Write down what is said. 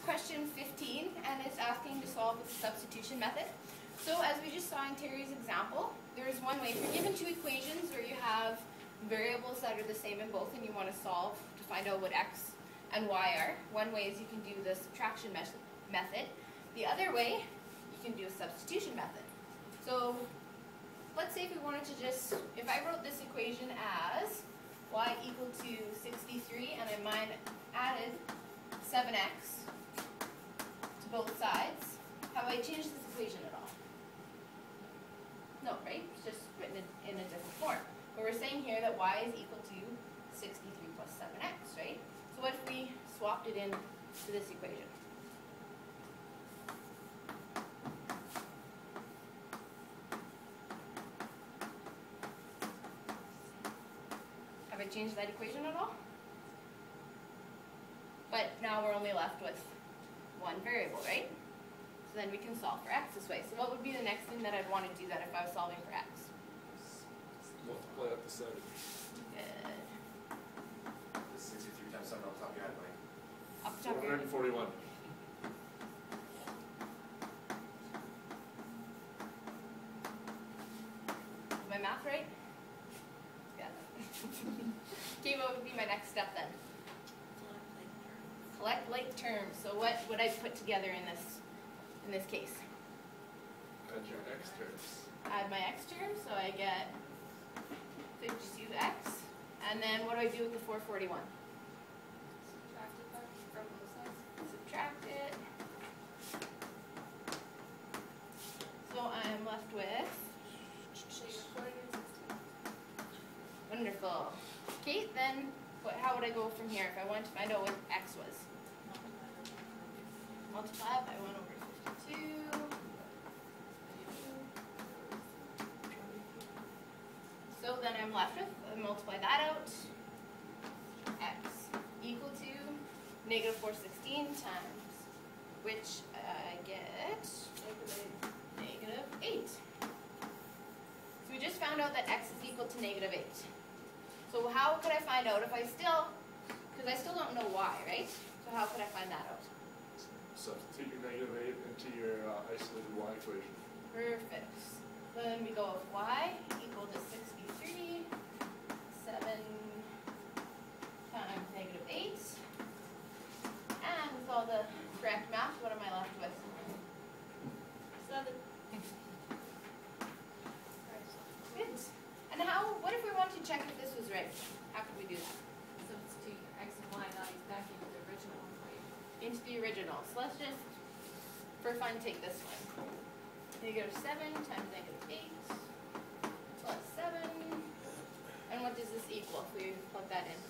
question 15, and it's asking to solve with the substitution method. So as we just saw in Terry's example, there's one way. If you're given two equations where you have variables that are the same in both and you want to solve to find out what x and y are, one way is you can do the subtraction method. The other way, you can do a substitution method. So let's say if we wanted to just, if I wrote this equation as y equal to 63 and I added 7x to both sides, have I changed this equation at all? No, right? It's just written in a different form. But we're saying here that y is equal to 63 plus 7x, right? So what if we swapped it in to this equation? Have I changed that equation at all? But now we're only left with one variable, right? So then we can solve for x this way. So what would be the next thing that I'd want to do that if I was solving for x? Multiply up to 7. Good. 63 times 7 on top of your head, Mike. Up top of your head. 441. Is my math right? Yeah. Okay, what would be my next step then? Collect like terms. So what would I put together in this case? Add your x terms. Add my x terms, so I get 52x. And then what do I do with the 441? Subtract it from both sides. Subtract it. So I'm left with, So you're 460. wonderful. Okay, then how would I go from here if I wanted to find out what x was? Multiply by 1 over 52. So then I'm left with, multiply that out, x equal to negative 416 times, which I get negative 8. So we just found out that x is equal to negative 8. So how could I find out if I still, because I still don't know y, right? So how could I find that out? Substitute your negative 8 into your isolated y equation. Perfect. Then we go with y equal to 63, 7 times negative 8. And with all the correct math, what am I left with? 7. Good. And what if we wanted to check if this was right? How could we do that? Substitute your x and y values back into the original equation. Into the original. So let's just, for fun, take this one. Negative 7 times negative 8 plus 7. And what does this equal if we plug that in?